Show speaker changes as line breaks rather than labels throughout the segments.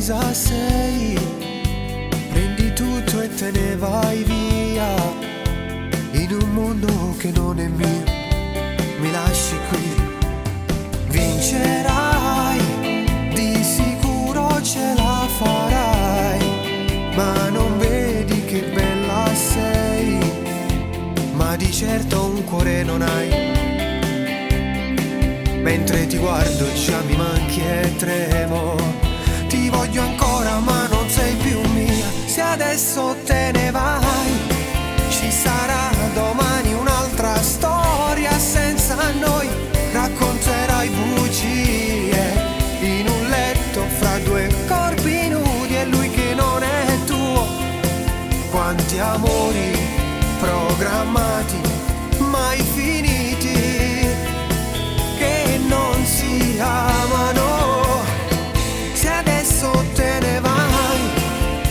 cosa sei, prendi tutto e te ne vai via, in un mondo che non è mio, mi lasci qui. Vincerai, di sicuro ce la farai, ma non vedi che bella sei, ma di certo un cuore non hai. Mentre ti guardo già mi manchi e tremo, ti voglio ancora ma non sei più mia. Se adesso te ne vai, ci sarà domani un'altra storia senza noi. Racconterai bugie in un letto fra due corpi nudi e lui che non è tuo. Quanti amori programmati, mai finiti, che non si amano. Se adesso te ne vai,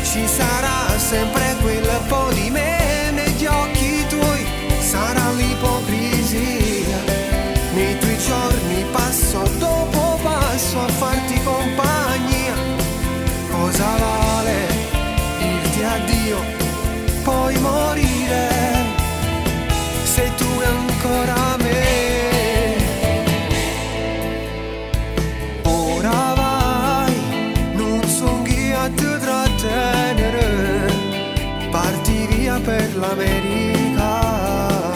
ci sarà sempre quel po' di me negli occhi tuoi. Sarà l'ipocrisia, nei tuoi giorni passo dopo passo a farti compagnia. Cosa vale dirti addio, poi morire, se tu è ancora me. Ora vai, non son chi a te trattenere, parti via per l'America,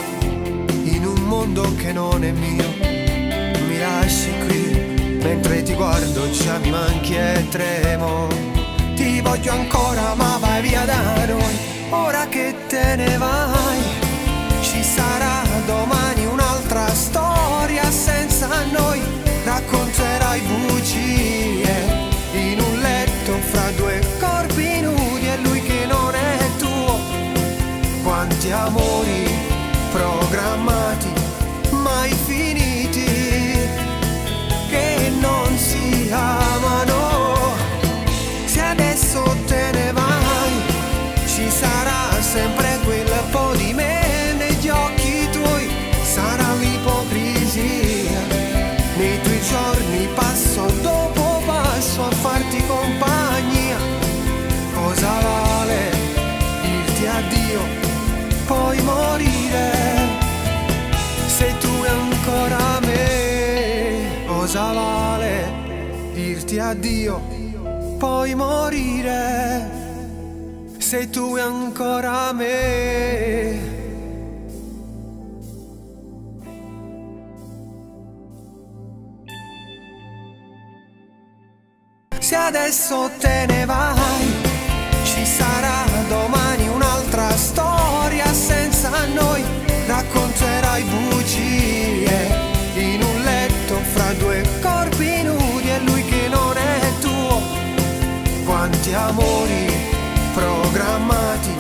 in un mondo che non è mio, mi lasci qui. Mentre ti guardo già mi manchi e tremo, ti voglio ancora ma vai via da noi. Ora che te ne vai, ci sarà domani un'altra storia senza noi. Racconterai bugie in un letto fra due corpi nudi e lui che non è tuo. Quanti amori programmati, mai finiti, che non si amano. Se adesso te ne vai, ci sarà sempre quel po' di me negli occhi tuoi. Sarà l'ipocrisia, nei tuoi giorni passo dopo passo a farti compagnia. Cosa vale dirti addio, poi morire, se tu è ancora me. Cosa vale dirti addio, poi morire, se tu è ancora me. Se adesso te ne vai, ci sarà domani un'altra storia senza noi. Racconterai bugie in un letto fra due corpi nudi e lui che non è tuo. Quanti amori programmati,